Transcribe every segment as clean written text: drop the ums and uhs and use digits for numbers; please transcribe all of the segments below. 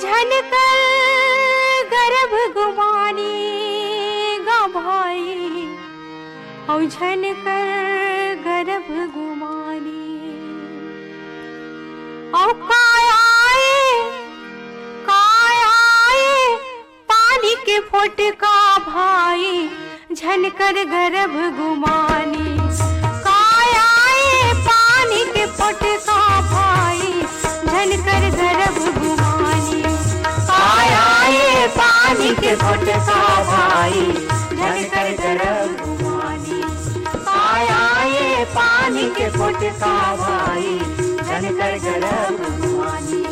झनकर गर्भ गुमानी गा भाई, औ झनकर गर्भ गुमानी। औ कायाए पानी के फोटका भाई, झनकर गर्भ गुमानी। कायाए पानी के फोटका भाई, झनकर गर्भ गुमानी। कायाए पानी के फोटका भाई, झनकर गर्भ गुमानी। कायाए पानी के फोटका भाई, झनकर गर्भ गुमानी।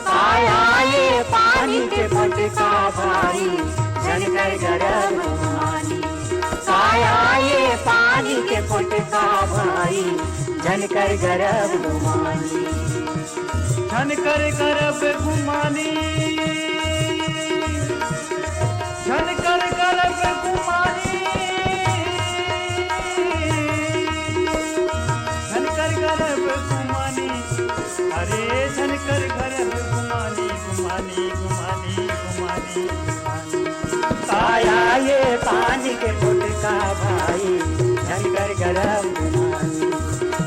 कायाए पानी के फोटका भाई, झनकर गर्भ गुमानी। कायाए पानी के फोटका भाई, झनकर गर्भ गुमानी। झनकर गर्भ गुमानी, झनकर गर्भ गुमानी, झनकर गर्भ गुमानी। अरे झनकर गर्भ गुमानी, गुमानी गुमानी गुमानी। कायाए पानी के फोटका भाई, झनकर गर्भ गुमानी।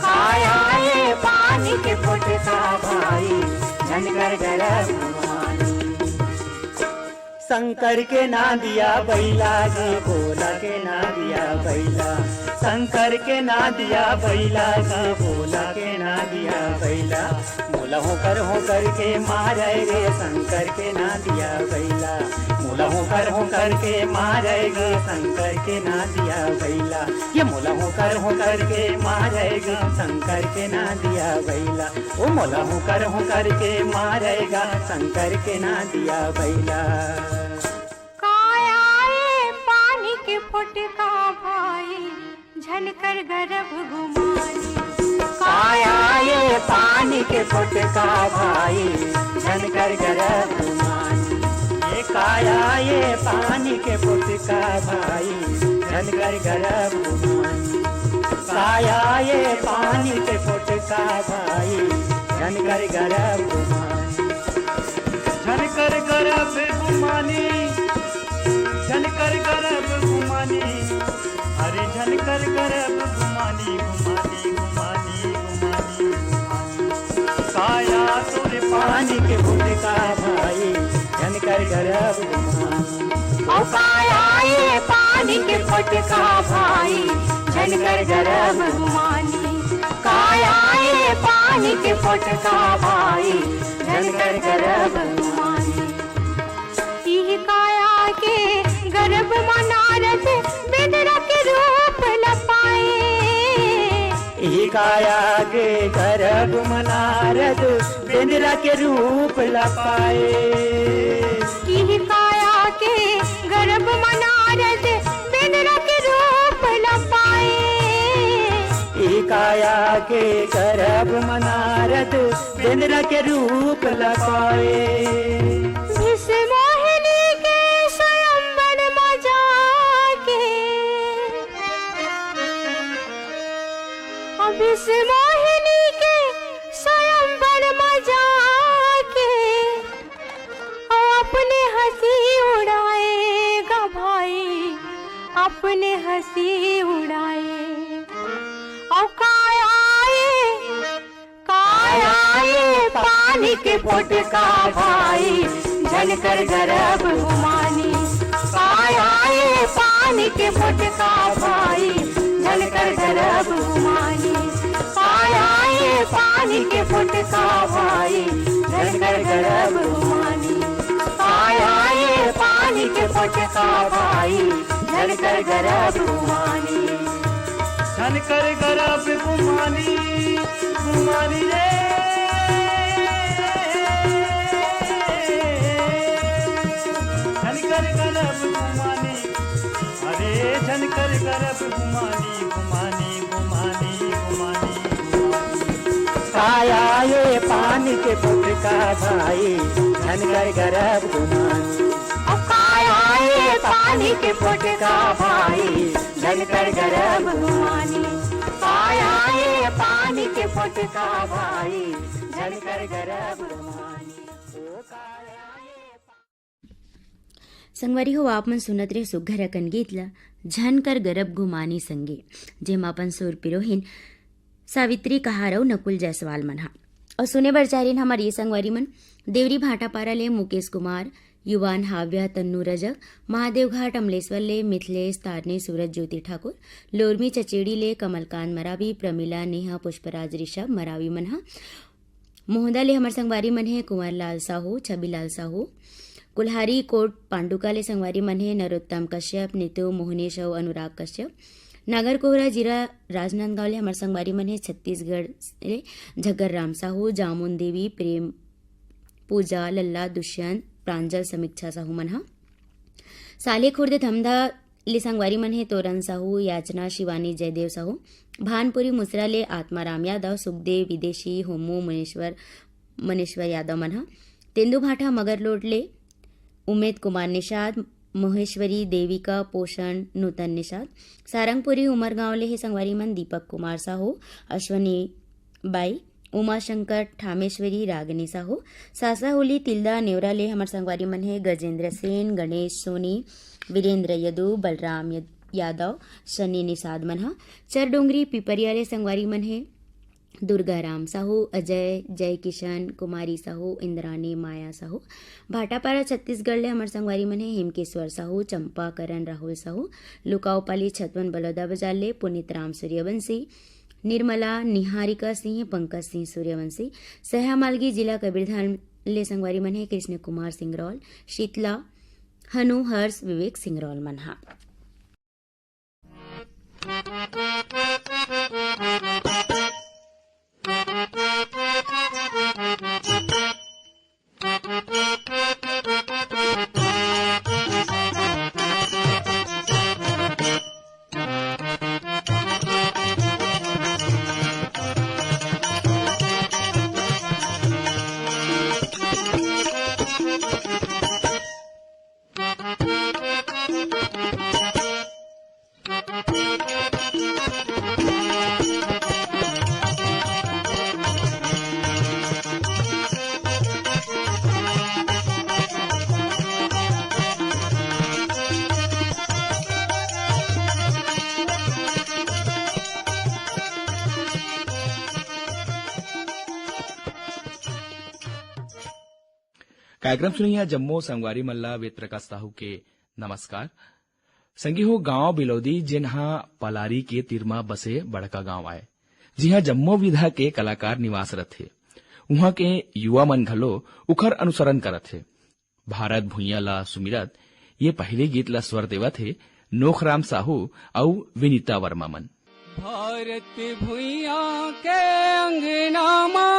कायाए पानी के फोटका भाई, झनकर गर्भ गुमानी। शंकर के ना दिया बैला जी, भोला के ना दिया बैला। शंकर के ना दिया बैला जी, भोला के ना दिया बैला। मोला होकर के मारे रे, शंकर के ना दिया बैला। मोला होकर के मारे गे, शंकर के ना दिया बैला। ये मोला होकर के मारे गे, शंकर के ना दिया बैला। ओ मोला होकर के मारेगा, शंकर के ना दिया बैला। कायाए पानी के फोटका भाई, झनकर गर्भ गुमानी। कायाए पानी के फोटका भाई, झनकर गर्भ गुमानी। ये कायाए पानी के फोटका भाई, झनकर गर्भ गुमानी। कायाए पानी के फोटका भाई, झनकर गर्भ गुमानी। झनकर गर्भ गुमानी, झनकर गर्भ गुमानी। अरे झनकर गर्भ गुमानी, गुमानी गुमानी गुमानी गुमानी। काया तोरे पानी के फोटका भाई, झनकर गर्भ गुमानी। औ कायाए पानी के फोटका भाई, झनकर गर्भ गुमानी। कायाए पानी के फोटका भाई, झनकर गर्भ गुमानी। ई काया के गर्भ मनारत बेदरा के रूप लपाए। ई काया के गर्भ मनारद, बेंदरा के रूप लपाए। ई काया के गर्भ मनारत बेदरा के रूप लपाए। ई काया के गर्भ मनारद, बेंदरा के रूप लपाए। इस मोहिनी के स्वयंवर मजा के, अब इस मोहिनी के स्वयंवर मजा के, अपने हंसी उड़ाएगा भाई, अपने हंसी उड़ाए। और कायाए पानी के फोटका भाई, झनकर गर्भ गुमानी। कायाए पानी के फोटका भाई, झनकर गर्भ गुमानी। कायाए पानी के फोटका भाई, झनकर गर्भ गुमानी। कायाए पानी के फोटका भाई, झनकर गर्भ गुमानी। झनकर गर्भ गुमानी, गुमानी रे। झनकर गर्भ गुमानी। अरे झनकर गर्भ गुमानी, गुमानी गुमानी गुमानी गुमानी। कायाए पानी के फोटका भाई, झनकर गर्भ गुमानी। कायाए पानी के फोटका भाई, झनकर गर्भ गुमानी। कायाए पानी के फोटका भाई, झनकर गर्भ गुमानी। ओ कायाए संगवारी हो आप मन सुनत रहे सुघर अकन गीत ला झन कर गरब घुमानी संगे, जेमा अपन सुर पिरोहिन सावित्री कहारव नकुल जायसवाल मन हा। और सुने बर चारिन हमार ये संगवारी मन देवरी भाटापारा ले मुकेश कुमार, युवान हाव्या तन्नू रजक, महादेव घाट अमलेश्वर ले मिथिलेश तारने सूरज ज्योति ठाकुर, लोरमी चचेड़ी ले कमलकांत मरावी, प्रमिला नेहा पुष्पराज ऋषभ मरावी मन हा। मोहदा ले हमार संगवारी मन है कुंवर लाल साहू, छबी लाल साहू, कुल्हारी कोट पांडुका ले संगवारी मन है नरोत्तम कश्यप, नीतू मोहनेश और अनुराग कश्यप। नागर कोहरा जिला राजनांदगांव ले हमार संगवारी मन है छत्तीसगढ़ ले झग्गर राम साहू, जामुन देवी, प्रेम पूजा, लल्ला दुष्यंत, प्रांजल समीक्षा साहू मन हा। साले खुर्द धमधा ले संगवारी मन है तोरन साहू, याचना शिवानी, जयदेव साहू। भानपुरी मुसरा ले आत्माराम यादव, सुखदेव विदेशी, होमू मनेश्वर यादव मन हा। तेंदु भाटा मगरलोड ले उमेद कुमार निषाद, महेश्वरी देविका पोषण नूतन निषाद। सारंगपुरी उमरगांव ले हे संगवारी मन दीपक कुमार साहू, अश्वनी बाई, उमाशंकर ठामेश्वरी, रागनी साहू। सासा होली तिल्दा नेवरा ले हमार संगवारी मन है गजेंद्र सेन, गणेश सोनी, वीरेंद्र यदु, बलराम यादव, शनि निषाद मन हा। चरडोंगरी पिपरिया ले संगवारी मन है दुर्गाराम साहू, अजय, जय किशन, कुमारी साहू, इंद्रानी, माया साहू। भाटापारा छत्तीसगढ़ ले हमार संगवारी मन है हेमकेश्वर साहू, चंपा करण, राहुल साहू। लुकाउपाली छतवन बलौदा बाजार ले पुनीत राम सूर्यवंशी, निर्मला, निहारिका सिंह, पंकज सिंह सूर्यवंशी। सहामालगी जिला कबीरधाम ले संगवारी मन है कृष्ण कुमार सिंगरौल, शीतला, हनु, हर्ष, विवेक सिंगरौल मन हा। कार्यक्रम सुनिया जम्मू संगवारी मल्ला वेत्रकास साहू के नमस्कार। संगी हो गांव बिलौदी जिन्हा पलारी के तिरमा बसे बड़का गांव आए, जिहा जम्मू विधा के कलाकार निवास रथे। उहाँ के युवा मन घलो उखर अनुसरण करत हे। भारत भुइया ला सुमिरत ये पहले गीत ला स्वर देवत हे नोखराम साहू और विनीता वर्मा मन। भारत भुइया के अंगनामा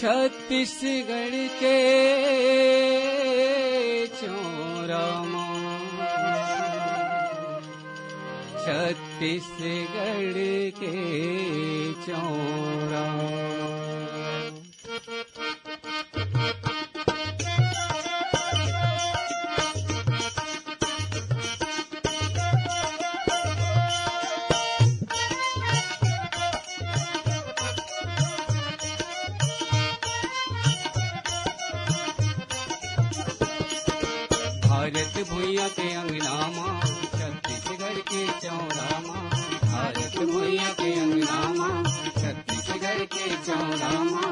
छत्तीसगढ़ के चौरामा, छत्तीसगढ़ के चौरामा। भारत भुइया के अंगनामा छत्तीसगढ़ के चौरामा, भारत भुइया के अंगनामा छत्तीसगढ़ के चौरामा।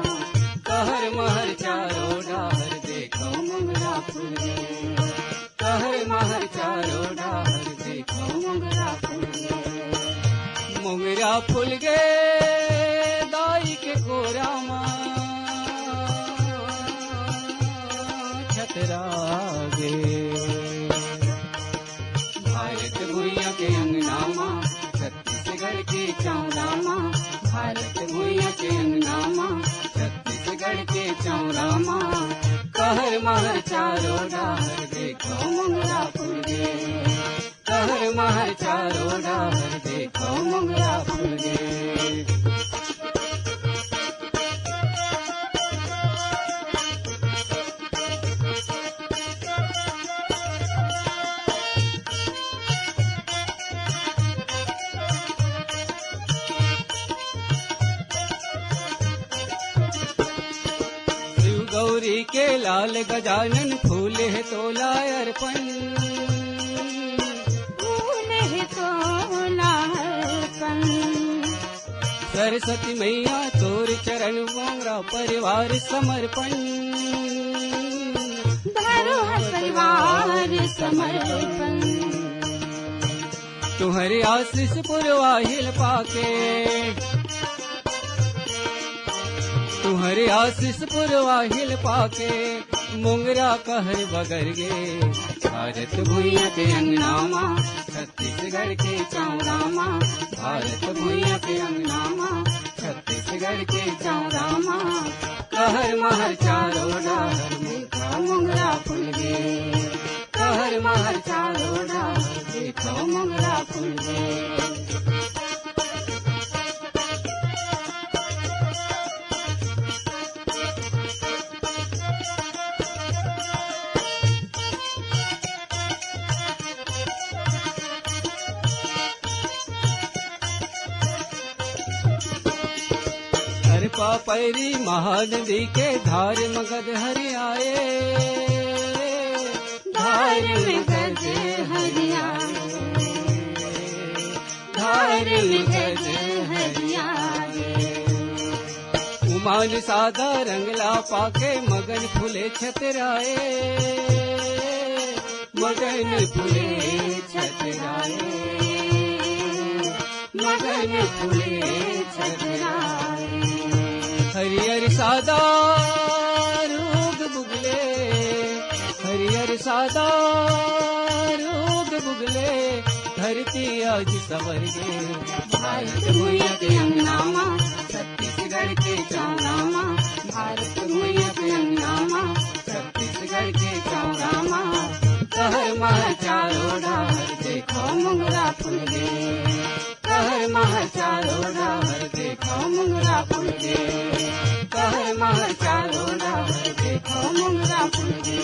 कहर महर चारों डाहर देखो मंगरा फूल गए, कहर महर चारों डाहर देखो मंगरा फूल गए। मंगरा फूल गए दाई के कोरामा, छतरा गे। भारत भुइया के अंगनामा छत्तीसगढ़ के चौरामा, भारत भुइया के अंगनामा छत्तीसगढ़ के चौरामा। कहर महर चारों डाहर देखो मंगरा फूल गे, कहर महर चारों डाहर देखो मंगरा फूल गे। माटी के लाल गजानन फूल है तोला अर्पण फूल है तोला अर्पण सरस्वती मैया तोर चरण मोरा परिवार समर्पण धरो है परिवार समर्पण तुम्हारे आशीष पुरवाहिल पाके तुम्हारे आशीष पुरवाहिल पाके मुंगरा कहर बगर गे भारत भूया के अंगनामा छत्तीसगढ़ के चौरामा भारत भूया के अंगनामा छत्तीसगढ़ के चौरामा कहर महर चारों डाहर देखो मुंगरा फूल गे कहर महर चारों डाहर देखो मुंगरा फूल गे पैरी महानदी के धार मगध हरि आए धार में गज हरियाए धार में गज हरियाए उमान सादा रंगला पाके मगन फुले छतराए मगन फुले छतराए मगन फुले छतराए हरियर सादा रोग बुगले हरियर सादा रोग बुगले धरती आज सवर गे भारत भूया के अंगनामा छत्तीसगढ़ के चौरामा भारत भूया के अंगनामा छत्तीसगढ़ के चौरामा कहर महर चारों डाहर देखो मुंगरा फूल गे कहर महर चारों डाहर देखो मुंगरा फूल गे कहर महर चारों डाहर देखो मुंगरा फूल गे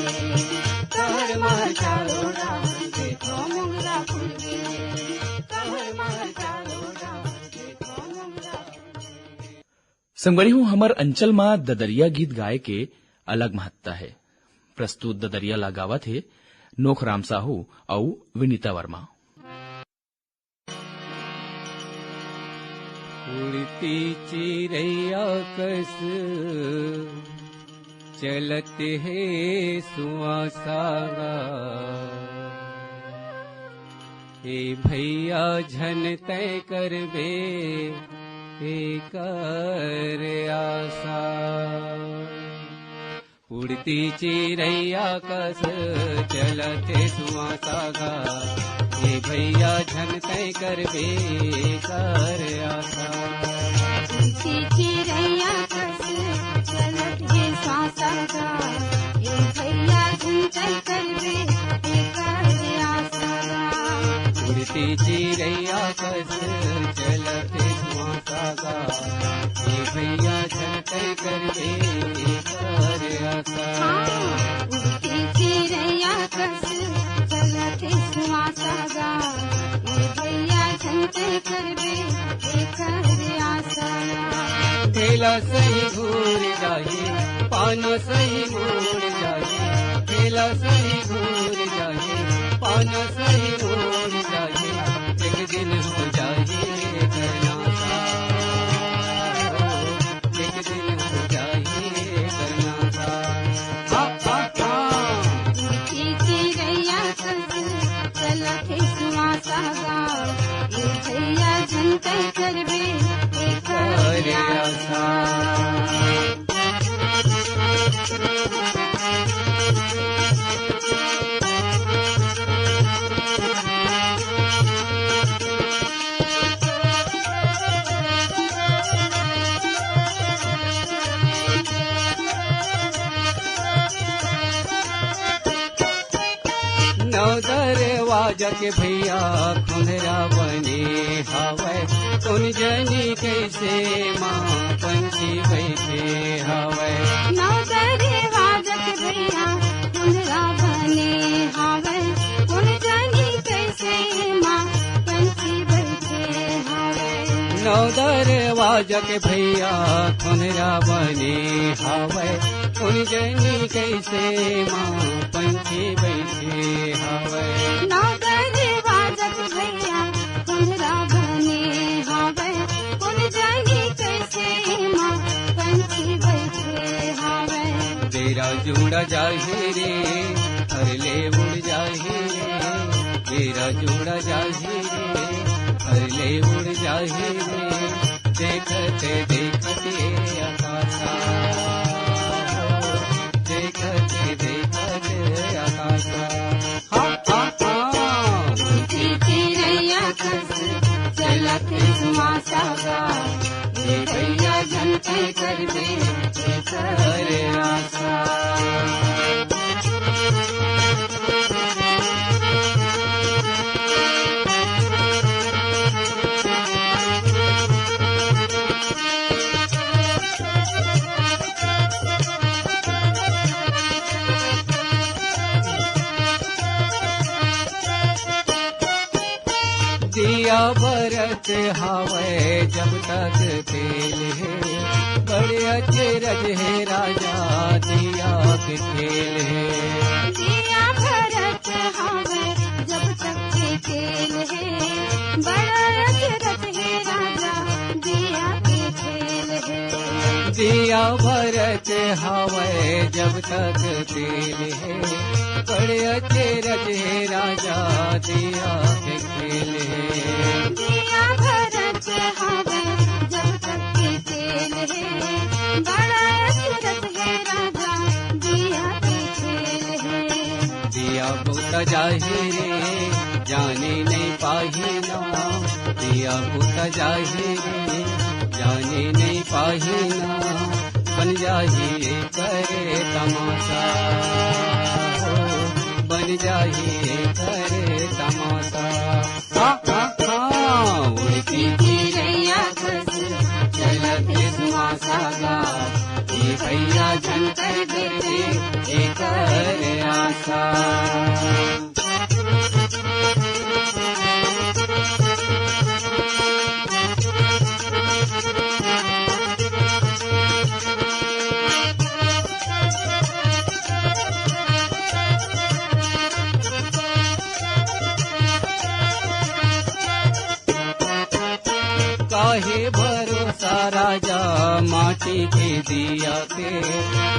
कहर महर चारों डाहर देखो मुंगरा फूल गे कहर महर चारों डाहर देखो मुंगरा फूल गे। संगवारी हूँ हमर अंचल मां ददरिया गीत गाय के अलग महत्ता है। प्रस्तुत ददरिया ला गावत है नोखराम साहू और विनीता वर्मा। उड़ती चिड़ैया कस चलत है सुआसागा हे भैया झन तय करबे हे कर आशा उड़ती चिड़ैया कस चलत है सुआसागा हे भैया झन तय करबे कर आशा चिड़ैया कस चलत है सांसागा ये भैया झन तय करबे कर आशा उड़ती चिड़ैया कस चलत है सुआसागा हे भैया झन तय करबे कर आशा उड़ती चिड़ैया कस चलत है सुआसागा ये भैया झन तय करबे कर आशा ठेला सही घूर जाए पाना सही मोड़ जाए ठेला सही घूर जाए पाना सही मोड़ जाए एक दिन हो जाए करना सा एक दिन हो जाए करना सा उड़ती चिड़ैया कस चलत है सुआसागा ये भैया झन तय करबे कर आशा दरवाजा के भैया खुंदरा बने हवै तुम जनी कैसे माँ पंछी बैठे हवै नौ दरवाजा के भैया खुंदरा बने हवै तुम जनी कैसे माँ पंछी बैठे हवै नौ दरवाजा के भैया खुंदरा बने हवै उन जनी कैसे माँ पंछी बैठे हवे नागरे बाजत भैया कुंडरा बने हावे उन जानी कैसे माँ पंछी बैठे हावे तेरा जोड़ा जाहे रे हर ले उड़ जाहे रे तेरा जोड़ा जाहे रे हर ले उड़ जाहे रे देखते देखते आकाशा देखते देखते आकाशा हा हा हा उनकी चिड़ैया कस चलत सुमासागा ये भैया झनके कर दे करे आशा दिया बरत हवे जब तक तेल है बड़े अच्छे रज है राजा दिया के खेल है दिया भरत हावे जब तक के खेल है बड़ा रजरथ है राजा दिया के खेल है दिया भरत हवे जब तक तेल है बड़े अच्छे रज है राजा दिया के खेल है दिया भरत हावे जब तक के खेल है बड़ा रजरथ है राजा दिया के खेल है दिया बुता जाहे रे जाने नहीं पाही ना दिया बुता जाहे रे जाने नहीं पाही ना बन जाही करे तमाशा हो बन जाही करे तमाशा हा हा हा उड़ती चिड़ैया कस चलत सुमासागा ये भैया झनकर कर दे एक करे आशा काहे भरोसा राजा माटी के दिया के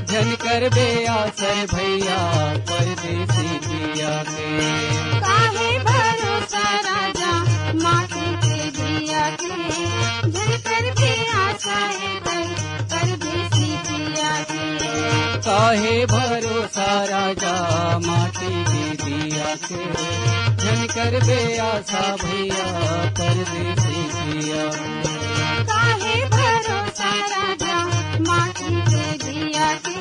झनकर बेआसर भैया परदेसी पिया के काहे भरोसा राजा माटी के दिया के झनकर भी आशा है परदेसी पिया के काहे भरोसा राजा माटी के दिया के झनकर बेआसा भैया परदेसी पिया काहे भरोसा राजा माटी के दिया के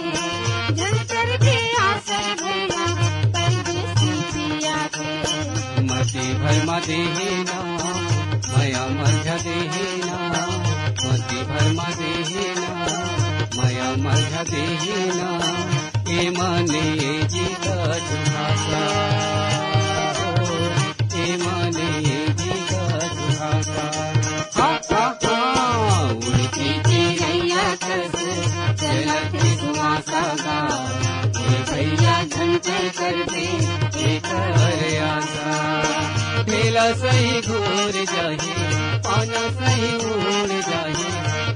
झनकर भी आशा भैया परदेसी पिया के मती भरमा देना माया मध्य देना मती भरमा देना माया मध्य देना ए माने जी का भाषा ए माने जी का भाषा हा हा हा उड़ती चिड़ैया कस चलत सुमासागा ये भैया झनके कर दे एक करे आशा ठेला सही घूर जाए पाना सही उड़ जाए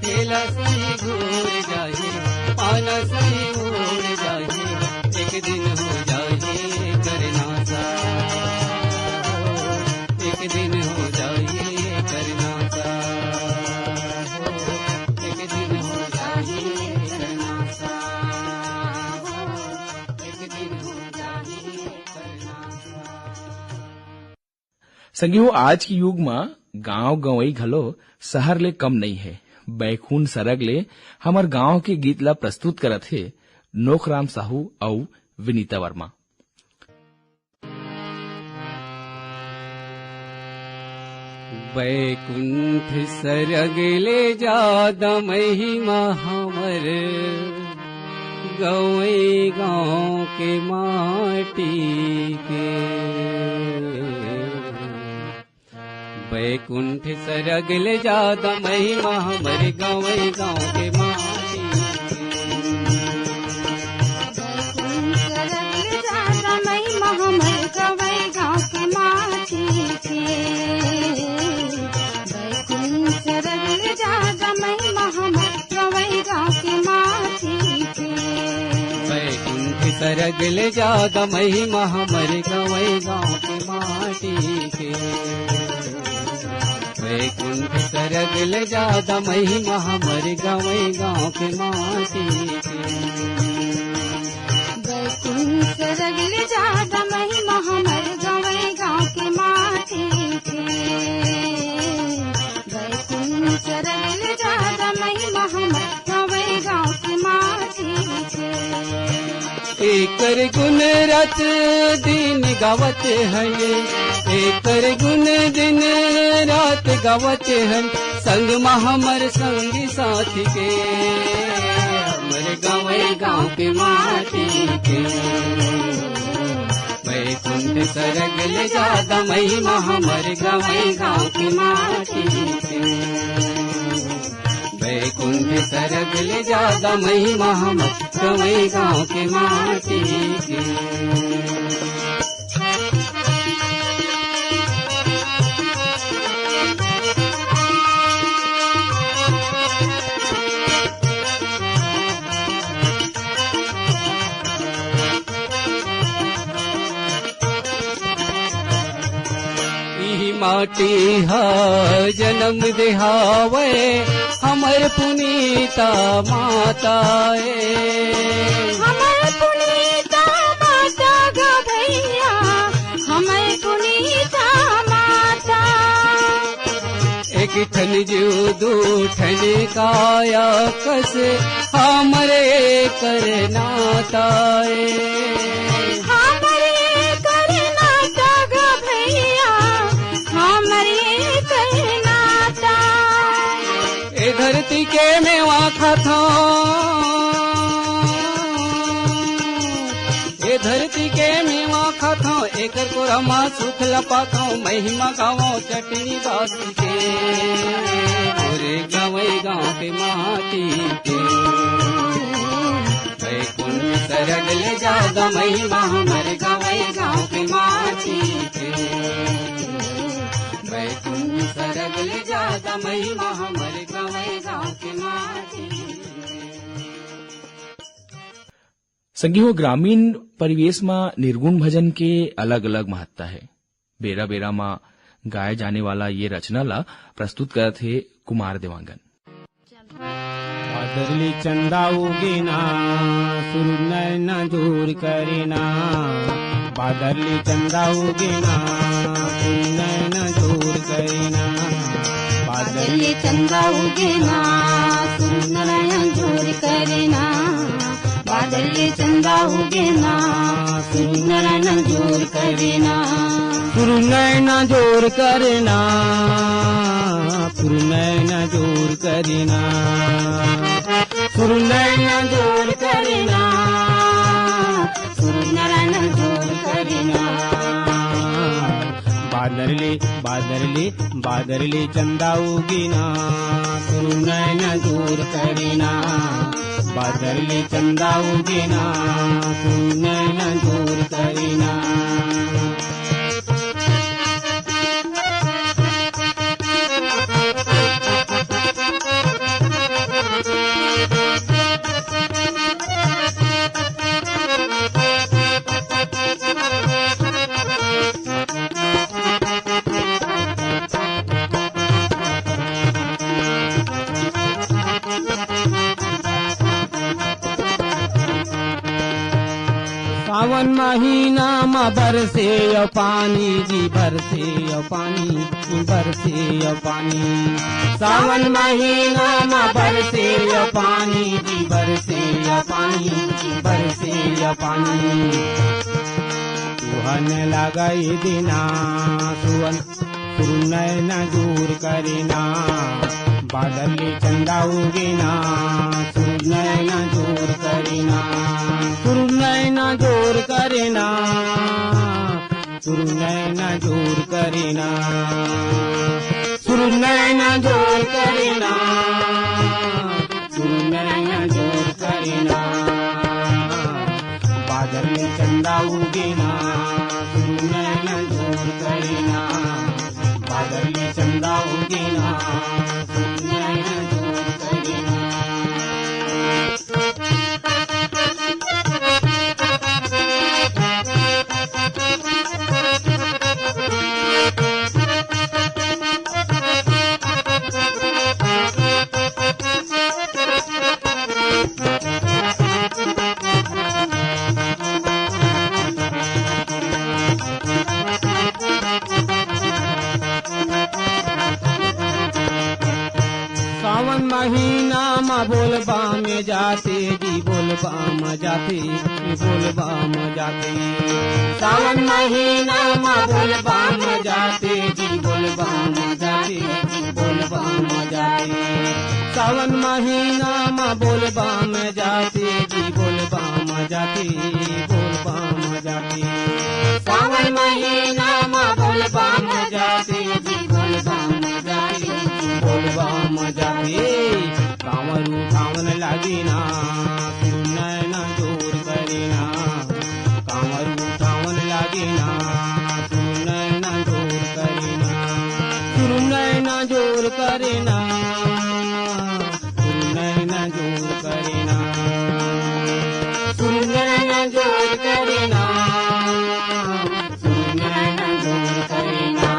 ठेला सही घूर जाए पाना सही उड़ जाए एक दिन हो जाए करना सा एक दिन हो जाए करना सा एक दिन हो जाए करना सा एक दिन हो जाए करना सा संगी हो आज के युग में गांव गंवई घलो शहर ले कम नहीं है। बैखून सरग ले हमर गांव के गीत ला प्रस्तुत करत है नोखराम साहू और विनीता वर्मा। बैकुंठ सरग ले जादा महिमा हमर गवई गाँव के माटी के बैकुंठ सरग ले जादा महिमा हमर गवई गाँव के माटी के सरग ले जादा महिमा हमर गवई गाँव के माटी के वैकुंठ सरग ले जादा महिमा हमर गवई गाँव के माटी के वैकुंठ सरगल जादा महिमा हमर गवई गाँव के माटी के वैकुंठ सरगल जादा महिमा हमर गवई गाँव के माटी के एकर गुण रात दिन गावत हैं एकर गुण दिन रात गावत हैं संग में हमर संगी साथी के हमर गवई गाँव के माटी के वैकुंठ सरग ले जादा महिमा हमर गवई गाँव के माटी के वैकुंठ सरग ले जादा महिमा हमर गवई गाँव के माटी के माटी हा जन्म देहावे हमर पुनीता माताए हमर पुनीता माता गा भैया हमर पुनीता माता एक ठन जीव दू ठन काया कस हमरे कर नाताए धरती के मेवा खाता ए धरती के मेवा खाता एकर कोरमा सुख लपाता महिमा गाँव चटनी बासी के पूरे गवई गाँव के माटी के वैकुंठ सरग ले जादा महिमा हमर गवई गाँव के माटी के वैकुंठ सरग ले जादा महिमा हमर गवई गाँव के माटी संगी ग्रामीण परिवेश में निर्गुण भजन के अलग अलग महत्ता है। बेरा बेरा में गाए जाने वाला ये रचना ला प्रस्तुत करते थे कुमार देवांगन। बादरली चंदा उगेना सूरज नैना दूर करेना बादरली चंदा उगेना सूरज नैना दूर करेना बादरली चंदा उगेना सूरज नैना दूर करेना बादरली चंदा उगेना सूरज नैना दूर करेना सूरज नैना दूर करेना सूरज नैना दूर करेना सूरज नैना दूर करेना सूरज नैना दूर करेना बादरली बादरली बादरली चंदा उगेना सूरज नैना दूर करेना बादरली चंदा उगेना सूरज नैना दूर करेना सावन महीना में बरसे पानी जी बरसे पानी बरसे पानी सावन महीना में बरसे पानी जी बरसे पानी बरसे पानी सुहन लगाई दिना सुवन नैना दूर करेना बादली चंदा उगेना सूरज नैना दूर करेना सूरज नैना दूर करेना सूरज नैना दूर करेना सूरज नैना दूर करेना सूरज नैना दूर करेना बादली चंदा उगेना सूरज नैना दूर करेना बादली चंदा उगेना सूरज नैना दूर करेना महीना में बोलबा में जाते जी बोलबा में जाते बोलबा में जाते सावन महीना में बोलबा में जाते जी बोलबा में जाते बोलबा में जाते सावन महीना में बोलबा में जाते जी बोलबा में जाते बोलबा में जाते सावन महीना में बोलबा में जाते जी बोलबा में जाते बोलबा में जाते कांवर उठावन लागी ना नैना जोर करे ना कांवर उठावन लागी ना नैना जोर करे ना नैना जोर करे ना नैना जोर करे ना नैना जोर करे ना नैना जोर करे ना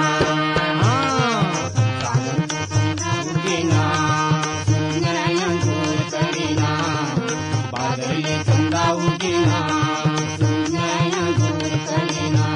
चंदा उगेना नैना जोर करेना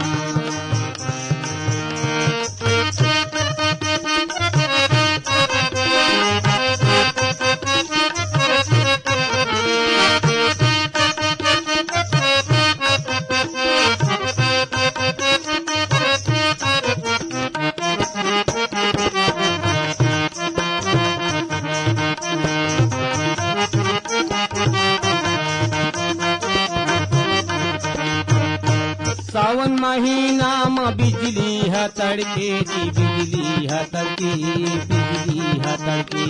सावन महीना में बिजली है तड़के जी बिजली है तड़के बिजली है तड़के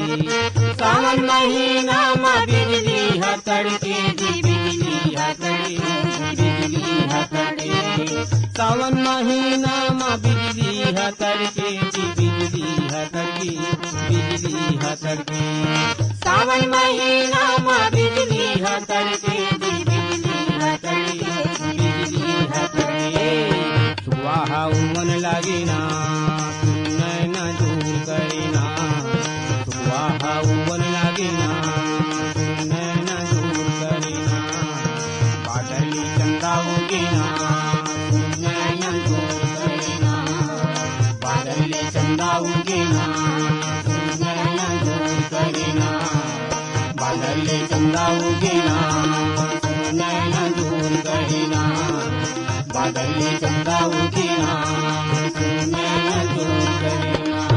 सावन महीना में बिजली है तड़के जी बिजली है तड़के बिजली है तड़के सावन महीना में बिजली है तड़के जी बिजली है तड़के बिजली है तड़के सावन महीना में बिजली है तड़के जी बिजली है तड़के बिजली है तड़के सुहा उमन लागिना नैना जोर करेना सुहा उमन लागिना नैना जोर करेना बादली चंदा उगेना नैना जोर करेना बादली चंदा उगेना नैना जोर करेना बादली चंदा उगेना नैना जोर करेना बादली चंदा उगेना नैना जोर करेना